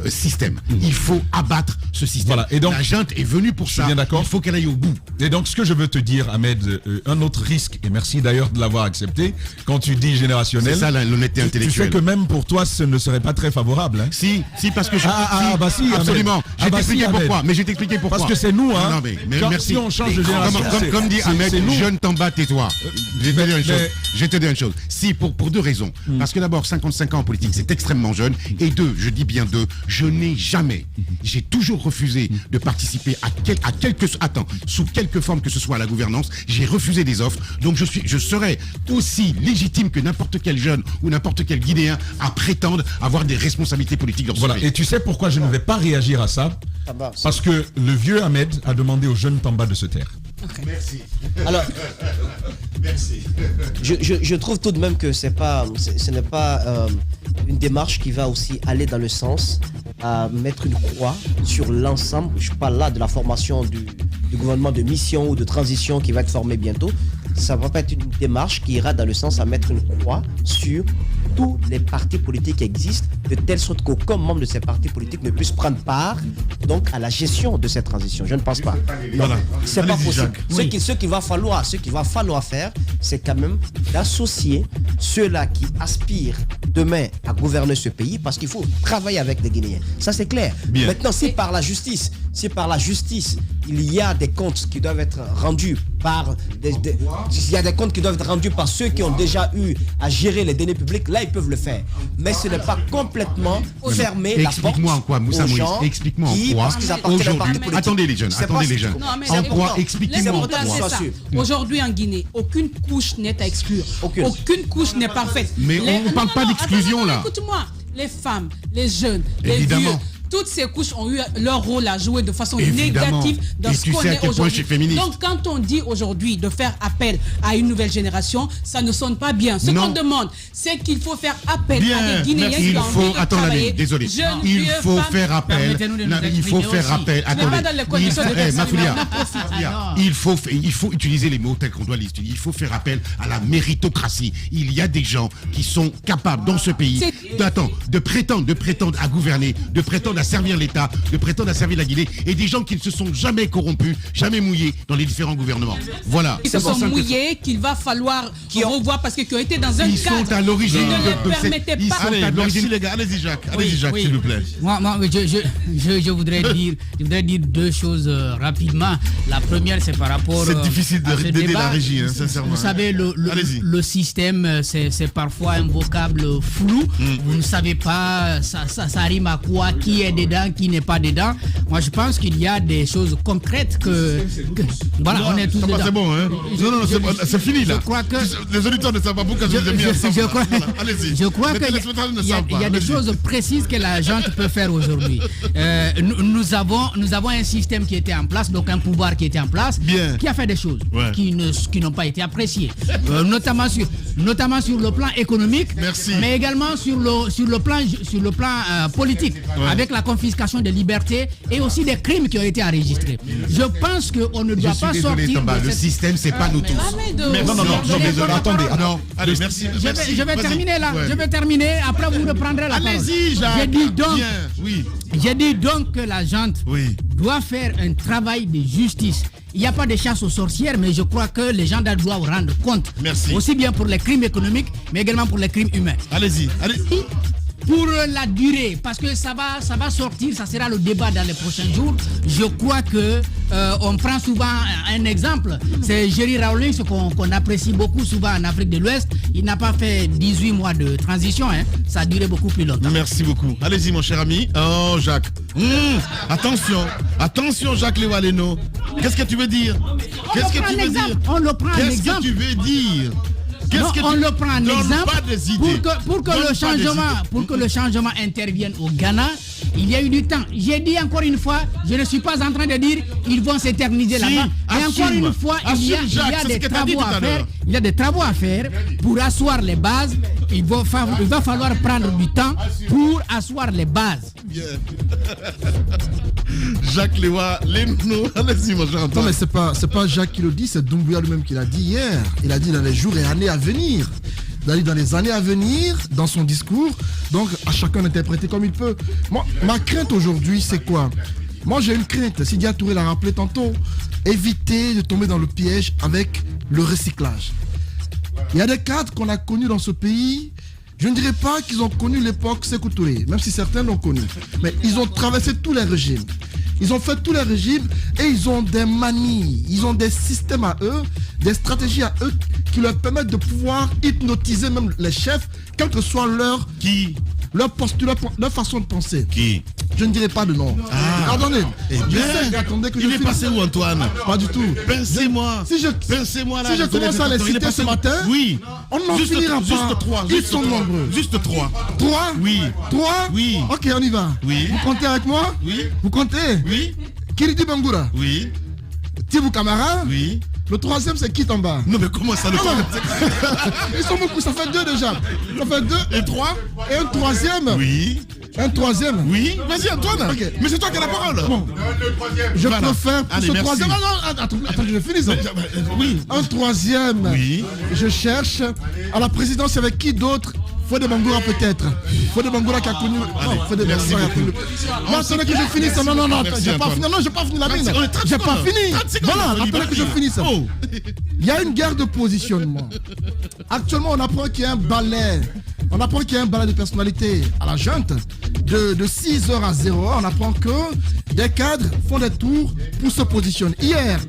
[SPEAKER 7] système. Il faut abattre ce système.
[SPEAKER 10] Voilà. Et donc,
[SPEAKER 7] la junte est venue pour ça.
[SPEAKER 10] bien d'accord.
[SPEAKER 7] Il faut qu'elle aille au bout.
[SPEAKER 10] Et donc, ce que je veux te dire, Ahmed, un autre risque, et merci d'ailleurs de l'avoir accepté, quand tu dis générationnel,
[SPEAKER 7] C'est ça, l'honnêteté
[SPEAKER 10] tu
[SPEAKER 7] intellectuelle.
[SPEAKER 10] sais que même pour toi, ce ne serait pas très favorable. Hein.
[SPEAKER 7] Si, parce que
[SPEAKER 10] Si,
[SPEAKER 7] absolument.
[SPEAKER 10] Ahmed.
[SPEAKER 7] Je vais t'expliquer
[SPEAKER 10] Ahmed.
[SPEAKER 7] pourquoi. Mais je vais t'expliquer pourquoi.
[SPEAKER 10] Parce que c'est nous, hein.
[SPEAKER 7] Non, mais
[SPEAKER 10] Quand-
[SPEAKER 7] merci.
[SPEAKER 10] si on change de génération,
[SPEAKER 7] Comme dit Ahmed,
[SPEAKER 10] c'est nous.
[SPEAKER 7] jeune Tamba, tais-toi. Je vais te dire une chose.
[SPEAKER 10] mais-
[SPEAKER 7] Je vais te dire une chose. Si, pour 2 raisons. Parce que d'abord, 55 ans en politique, c'est extrêmement jeune. Et 2, je dis bien 2, je n'ai jamais, j'ai toujours refusé de participer sous quelque forme que ce soit à la gouvernance. J'ai refusé des offres. Donc je serais aussi légitime que n'importe quel jeune ou n'importe quel Guinéen à prétendre avoir des responsabilités politiques dans ce
[SPEAKER 10] Voilà.
[SPEAKER 7] pays.
[SPEAKER 10] Et tu sais pourquoi je ne vais pas réagir à ça? Parce que le vieux Ahmed a demandé au jeune Tamba de se taire.
[SPEAKER 7] Merci.
[SPEAKER 5] Alors,
[SPEAKER 7] Merci.
[SPEAKER 5] je trouve tout de même que ce n'est pas une démarche qui va aussi aller dans le sens à mettre une croix sur l'ensemble. Je parle là de la formation du gouvernement de mission ou de transition qui va être formé bientôt. Ça va pas être une démarche qui ira dans le sens à mettre une croix sur tous les partis politiques qui existent, de telle sorte qu'aucun membre de ces partis politiques ne puisse prendre part donc à la gestion de cette transition. Je ne pense pas. Non,
[SPEAKER 2] Voilà.
[SPEAKER 5] c'est pas
[SPEAKER 2] Allez-y,
[SPEAKER 5] possible.
[SPEAKER 2] Jacques.
[SPEAKER 5] Ce qu'il va falloir faire, c'est quand même d'associer ceux-là qui aspirent demain à gouverner ce pays, parce qu'il faut travailler avec les Guinéens. Ça, c'est clair.
[SPEAKER 2] Bien.
[SPEAKER 5] Maintenant, si par la justice, il y a des comptes qui doivent être rendus par il y a des comptes qui doivent être rendus par ceux qui ont déjà eu à gérer les deniers publics, là ils peuvent le faire. Mais ce n'est pas complètement fermer la porte
[SPEAKER 7] Explique-moi en quoi, Moussa
[SPEAKER 5] aux
[SPEAKER 7] Moïse,
[SPEAKER 5] gens
[SPEAKER 7] explique-moi en
[SPEAKER 5] qui,
[SPEAKER 7] quoi,
[SPEAKER 5] parce qu'ils appartiennent à un parti
[SPEAKER 7] aujourd'hui,
[SPEAKER 5] politique.
[SPEAKER 7] attendez les jeunes,
[SPEAKER 5] C'est
[SPEAKER 7] attendez
[SPEAKER 5] pas-
[SPEAKER 7] les jeunes.
[SPEAKER 3] Non, mais
[SPEAKER 7] En
[SPEAKER 3] c'est
[SPEAKER 7] quoi,
[SPEAKER 3] important.
[SPEAKER 7] expliquez-moi
[SPEAKER 3] Laisse-moi
[SPEAKER 7] en
[SPEAKER 3] placer
[SPEAKER 7] quoi.
[SPEAKER 3] ça.
[SPEAKER 5] Sûr.
[SPEAKER 3] Aujourd'hui en Guinée, aucune couche n'est à exclure.
[SPEAKER 5] Aucune.
[SPEAKER 3] Aucune couche n'est parfaite.
[SPEAKER 7] Mais on parle pas d'exclusion, là.
[SPEAKER 3] Écoute-moi, les femmes, les jeunes, les
[SPEAKER 7] Évidemment.
[SPEAKER 3] vieux. Toutes ces couches ont eu leur rôle à jouer de façon
[SPEAKER 7] Évidemment.
[SPEAKER 3] négative dans
[SPEAKER 7] Et
[SPEAKER 3] ce
[SPEAKER 7] tu
[SPEAKER 3] qu'on
[SPEAKER 7] sais à
[SPEAKER 3] est
[SPEAKER 7] quel point je
[SPEAKER 3] aujourd'hui.
[SPEAKER 7] suis féministe.
[SPEAKER 3] Donc quand on dit aujourd'hui de faire appel à une nouvelle génération, ça ne sonne pas bien. Ce
[SPEAKER 7] Non.
[SPEAKER 3] qu'on demande, c'est qu'il faut faire appel
[SPEAKER 2] Bien,
[SPEAKER 3] à des Guinéens
[SPEAKER 2] merci.
[SPEAKER 3] qui
[SPEAKER 7] Il
[SPEAKER 3] ont envie
[SPEAKER 7] faut,
[SPEAKER 3] de
[SPEAKER 7] attends
[SPEAKER 3] travailler.
[SPEAKER 7] l'année, désolé.
[SPEAKER 3] Jeunes,
[SPEAKER 7] Il
[SPEAKER 3] vieux,
[SPEAKER 7] faut
[SPEAKER 3] femmes.
[SPEAKER 7] faire appel.
[SPEAKER 6] Permettez-nous de nous
[SPEAKER 7] Non, il faut
[SPEAKER 6] exprimer
[SPEAKER 7] faire
[SPEAKER 6] aussi.
[SPEAKER 7] appel.
[SPEAKER 3] Je vais pas dans les conditions de personne,
[SPEAKER 7] Mafoulia,
[SPEAKER 3] mais on en profite.
[SPEAKER 6] Alors.
[SPEAKER 7] il faut utiliser les mots tels qu'on doit les utiliser. Il faut faire appel à la méritocratie. Il y a des gens qui sont capables dans ce pays de prétendre à gouverner, de prétendre à servir l'État, de prétendre à servir la Guinée, et des gens qui ne se sont jamais corrompus, jamais mouillés dans les différents gouvernements. Voilà.
[SPEAKER 3] Ils se
[SPEAKER 7] C'est pour
[SPEAKER 3] sont
[SPEAKER 7] ça que-
[SPEAKER 3] mouillés, qu'il va falloir revoir parce qu'ils ont été dans un
[SPEAKER 7] Ils
[SPEAKER 3] cadre
[SPEAKER 7] sont à l'origine
[SPEAKER 3] qui ne
[SPEAKER 7] de
[SPEAKER 3] les
[SPEAKER 7] cette-
[SPEAKER 3] permettait
[SPEAKER 7] ils
[SPEAKER 3] pas.
[SPEAKER 7] sont
[SPEAKER 2] Allez,
[SPEAKER 7] à
[SPEAKER 2] merci
[SPEAKER 7] l'origine.
[SPEAKER 2] les gars. Allez-y, Jacques.
[SPEAKER 6] Oui,
[SPEAKER 2] Allez-y, Jacques,
[SPEAKER 6] oui.
[SPEAKER 2] s'il vous plaît.
[SPEAKER 6] Moi, je voudrais dire 2 choses rapidement. La première, c'est par rapport
[SPEAKER 2] C'est difficile
[SPEAKER 6] à ce
[SPEAKER 2] d'aider
[SPEAKER 6] débat.
[SPEAKER 2] la régie, hein, sincèrement.
[SPEAKER 6] Vous savez,
[SPEAKER 2] Allez-y.
[SPEAKER 6] le système, c'est parfois un vocable flou. Vous ne savez pas, ça rime à quoi, qui est dedans, qui n'est pas dedans. Moi, je pense qu'il y a des choses concrètes que voilà, on est tous
[SPEAKER 2] Ça va,
[SPEAKER 6] dedans.
[SPEAKER 2] c'est bon, hein. Non, c'est bon, c'est fini là.
[SPEAKER 6] Je crois que
[SPEAKER 2] Les auditeurs ne savent pas pourquoi je vous ai mis ensemble.
[SPEAKER 6] je crois,
[SPEAKER 2] Voilà, allez-y.
[SPEAKER 6] je crois
[SPEAKER 2] Les
[SPEAKER 6] qu'il
[SPEAKER 2] téléspectateurs ne
[SPEAKER 6] y a,
[SPEAKER 2] savent
[SPEAKER 6] il y a
[SPEAKER 2] pas.
[SPEAKER 6] des
[SPEAKER 2] Allez-y.
[SPEAKER 6] choses précises que la gente peut faire aujourd'hui. Nous avons un système qui était en place, donc un pouvoir qui était en place,
[SPEAKER 2] Bien.
[SPEAKER 6] qui a fait des choses
[SPEAKER 2] Ouais.
[SPEAKER 6] qui n'ont pas été appréciées, notamment sur le plan économique,
[SPEAKER 2] Merci.
[SPEAKER 6] mais également sur le plan politique, avec la confiscation des libertés et aussi des crimes qui ont été enregistrés. Je pense qu'on ne doit pas sortir
[SPEAKER 2] Tamba,
[SPEAKER 6] de
[SPEAKER 2] le
[SPEAKER 6] cette...
[SPEAKER 2] système, c'est pas nous tous. Attendez. Non, merci.
[SPEAKER 6] Je vais terminer là. Je vais terminer. Après, vous reprendrez la parole.
[SPEAKER 2] Allez-y, Jacques.
[SPEAKER 6] J'ai dit donc que la junte doit faire un travail de justice. Il n'y a pas de chasse aux sorcières, mais je crois que les gens doivent rendre compte.
[SPEAKER 2] Merci.
[SPEAKER 6] Aussi bien pour les crimes économiques, mais également pour les crimes humains.
[SPEAKER 2] Allez-y.
[SPEAKER 6] Pour la durée, parce que ça va sortir, ça sera le débat dans les prochains jours. Je crois que on prend souvent un exemple, c'est Jerry Rawlings qu'on apprécie beaucoup souvent en Afrique de l'Ouest. Il n'a pas fait 18 mois de transition, ça a duré beaucoup plus longtemps.
[SPEAKER 2] Merci beaucoup. Allez-y mon cher ami. Oh Jacques. Attention Jacques Lewaleno. Qu'est-ce que tu veux dire?
[SPEAKER 6] On le prend en exemple.
[SPEAKER 2] Qu'est-ce que tu veux dire?
[SPEAKER 6] On le prend en exemple pour que le changement intervienne au Ghana. Il y a eu du temps. J'ai dit encore une fois, je ne suis pas en train de dire ils vont s'éterniser là-bas. Et encore une fois, il y a des travaux à faire. Il y a des travaux à faire pour asseoir les bases. Il va falloir prendre du temps pour asseoir les bases.
[SPEAKER 2] Jacques Lewaleno, allez-y mon cher Antoine.
[SPEAKER 12] Non mais c'est pas Jacques qui le dit, c'est Doumbouya lui-même qui l'a dit hier. Il a dit dans les jours et années à venir. Dans les années à venir, dans son discours, donc à chacun d'interpréter comme il peut. Moi, ma crainte aujourd'hui, c'est quoi? Moi, j'ai une crainte, Sidia Touré l'a rappelé tantôt, éviter de tomber dans le piège avec le recyclage. Il y a des cadres qu'on a connus dans ce pays, je ne dirais pas qu'ils ont connu l'époque Sékou Touré, même si certains l'ont connu, mais ils ont traversé tous les régimes. Ils ont fait tous les régimes et ils ont des manies, ils ont des systèmes à eux, des stratégies à eux qui leur permettent de pouvoir hypnotiser même les chefs, quel que soit leur postulat, leur façon de penser.
[SPEAKER 2] Qui?
[SPEAKER 12] Je ne dirai pas de nom. Attendez.
[SPEAKER 2] Attendez que il est passé où Antoine?
[SPEAKER 12] Pas du tout.
[SPEAKER 2] Pincez-moi.
[SPEAKER 12] Si je commence à les citer ce matin, on n'en finira pas.
[SPEAKER 2] Juste 3.
[SPEAKER 12] Ils sont nombreux.
[SPEAKER 2] Juste 3.
[SPEAKER 12] 3?
[SPEAKER 2] Oui.
[SPEAKER 12] 3?
[SPEAKER 2] Oui.
[SPEAKER 12] Ok, on y va.
[SPEAKER 2] Oui.
[SPEAKER 12] Vous comptez avec moi?
[SPEAKER 2] Oui.
[SPEAKER 12] Vous comptez?
[SPEAKER 2] Oui.
[SPEAKER 12] Kiridi Bangoura?
[SPEAKER 2] Oui.
[SPEAKER 12] Tibou Kamara?
[SPEAKER 2] Oui.
[SPEAKER 12] Le troisième, c'est Kitamba.
[SPEAKER 2] Non, mais comment ça le
[SPEAKER 12] Ils sont beaucoup, ça fait 2 déjà. Ça fait 2.
[SPEAKER 2] Et 3?
[SPEAKER 12] Et un troisième.
[SPEAKER 2] Oui.
[SPEAKER 12] Un troisième.
[SPEAKER 2] Oui. Vas-y, Antoine.
[SPEAKER 12] Okay.
[SPEAKER 2] Mais c'est toi qui as la parole.
[SPEAKER 12] Bon. Je préfère pour ce troisième. Non, attends que je finisse.
[SPEAKER 2] Oui.
[SPEAKER 12] Un troisième.
[SPEAKER 2] Oui.
[SPEAKER 12] Je cherche à la présidence avec qui d'autre? Fodé Bangoura peut-être. Fodé Bangoura qui a connu.
[SPEAKER 2] Merci beaucoup.
[SPEAKER 12] Moi, attendez que je finisse. Non, j'ai pas fini. Non, j'ai pas fini la mine. J'ai pas fini. Voilà, attendez que je finisse. Il y a une guerre de positionnement. Actuellement, on apprend qu'il y a un balai. On apprend qu'il y a un balai de personnalité à la junte. De 6h à 0h, on apprend que des cadres font des tours pour se positionner. Hier,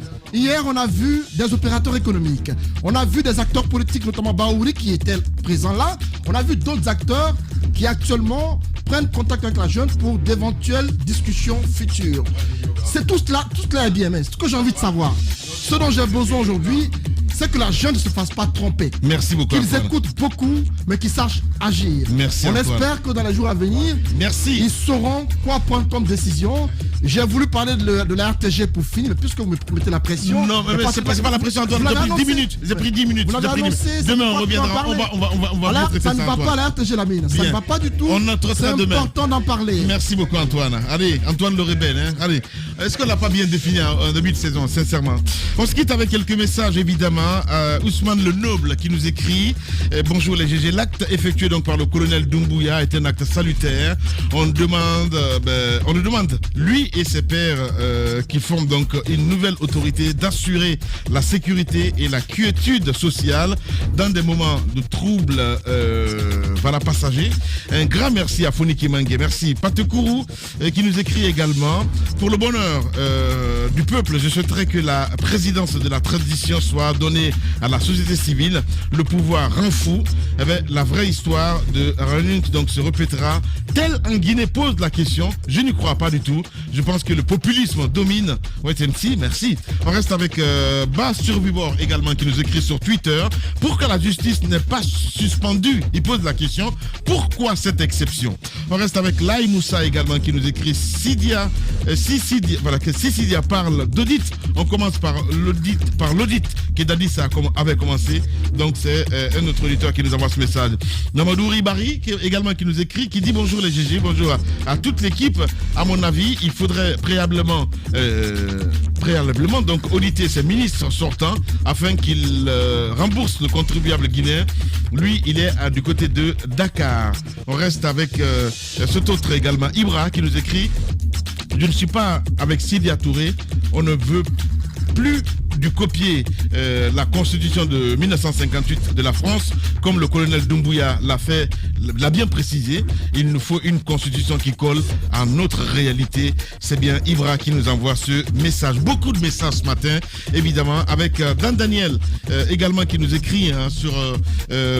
[SPEAKER 12] on a vu des opérateurs économiques. On a vu des acteurs politiques, notamment Baouri qui était présent là. On a vu d'autres acteurs qui actuellement prennent contact avec la junte pour d'éventuelles discussions futures. C'est tout cela est bien, mais ce que j'ai envie de savoir, ce dont j'ai besoin aujourd'hui, c'est que la junte ne se fasse pas tromper.
[SPEAKER 2] Merci beaucoup.
[SPEAKER 12] Qu'ils écoutent beaucoup, mais qu'ils sachent agir.
[SPEAKER 2] Merci.
[SPEAKER 12] On espère que dans les jours à venir, ils sauront quoi prendre comme décision. J'ai voulu parler de la RTG pour finir, mais puisque vous me mettez la pression.
[SPEAKER 2] Non, mais c'est pas la pression, Antoine. J'ai pris 10 minutes. J'ai pris 10 minutes. Demain, on reviendra. On va traiter ça.
[SPEAKER 12] Ça ne va pas à la RTG, la mine. Ça ne va pas du tout.
[SPEAKER 2] On traitera demain.
[SPEAKER 12] C'est important d'en parler.
[SPEAKER 2] Merci beaucoup, Antoine. Allez, Antoine le rebelle. Allez, est-ce qu'on l'a pas bien défini en début de saison, sincèrement? On se quitte avec quelques messages, évidemment. Ousmane le Noble qui nous écrit bonjour les GG, l'acte effectué donc par le colonel Doumbouya est un acte salutaire. On nous demande lui et ses pairs qui forment donc une nouvelle autorité d'assurer la sécurité et la quiétude sociale dans des moments de troubles passagers. Un grand merci à Foniki Mangue, merci. Patekourou qui nous écrit également pour le bonheur du peuple, je souhaiterais que la présidence de la transition soit donnée à la société civile. Le pouvoir rend fou. La vraie histoire de Ranint donc se répétera. Tel en Guinée pose la question. Je n'y crois pas du tout. Je pense que le populisme domine. Merci. On reste avec Bas Survivor également qui nous écrit sur Twitter. Pourquoi la justice n'est pas suspendue? Il pose la question. Pourquoi cette exception? On reste avec Lai Moussa également qui nous écrit Sidia parle d'audit. On commence par l'audit qui est Adissa avait commencé. Donc c'est un autre auditeur qui nous envoie ce message. Namadou Ribari également qui nous écrit, qui dit bonjour les GG, bonjour à toute l'équipe. À mon avis, il faudrait préalablement donc auditer ces ministres sortants afin qu'ils remboursent le contribuable guinéen. Lui, il est du côté de Dakar. On reste avec cet autre également, Ibra, qui nous écrit: je ne suis pas avec Sidia Touré, on ne veut plus du copier la constitution de 1958 de la France, comme le colonel Doumbouya l'a bien précisé. Il nous faut une constitution qui colle à notre réalité. C'est bien Ibra qui nous envoie ce message. Beaucoup de messages ce matin, évidemment, avec Dan Daniel également qui nous écrit sur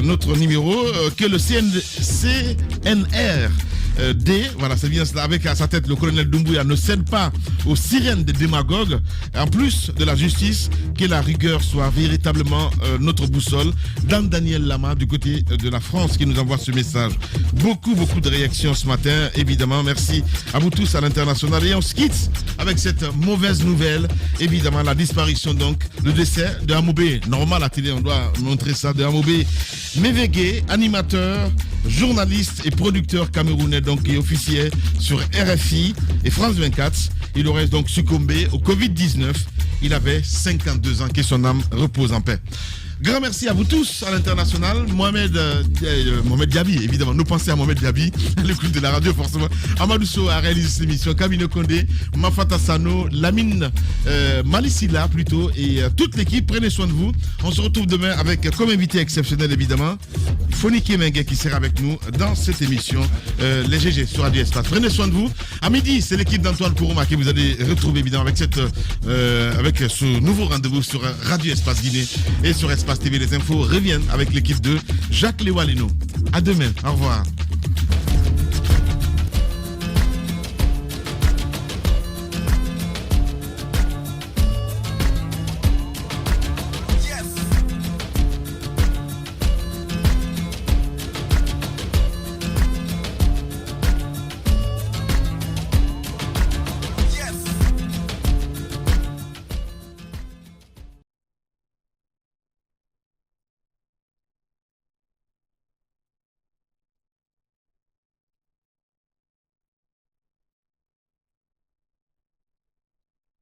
[SPEAKER 2] notre numéro que le CNR voilà, c'est bien cela. Avec à sa tête le colonel Doumbouya ne cède pas aux sirènes des démagogues. En plus de la justice, que la rigueur soit véritablement notre boussole. Dan Daniel Lama du côté de la France qui nous envoie ce message. Beaucoup de réactions ce matin, évidemment. Merci à vous tous à l'international. Et on se quitte avec cette mauvaise nouvelle. Évidemment, la disparition, donc, le décès de Amobé. Normal à la télé, on doit montrer ça, de Amobé Mévégué, animateur, journaliste et producteur camerounais, donc, et officier sur RFI et France 24. Il aurait donc succombé au Covid-19. Il avait 52 ans. Que son âme repose en paix. Grand merci à vous tous à l'international. Mohamed Diaby, évidemment. Nous pensons à Mohamed Diaby, à l'écoute de la radio, forcément. Amadou Sow a réalisé cette émission. Camille Condé, Mafata Sano, Lamine Malissila plutôt, et toute l'équipe. Prenez soin de vous. On se retrouve demain avec, comme invité exceptionnel, évidemment, Foniki Mengue qui sera avec nous dans cette émission, les GG sur Radio Espace. Prenez soin de vous. À midi, c'est l'équipe d'Antoine Kourouma qui vous allez retrouver, évidemment, avec ce nouveau rendez-vous sur Radio Espace Guinée et sur Espace TV. Les infos reviennent avec l'équipe de Jacques Lewalino. À demain. Au revoir.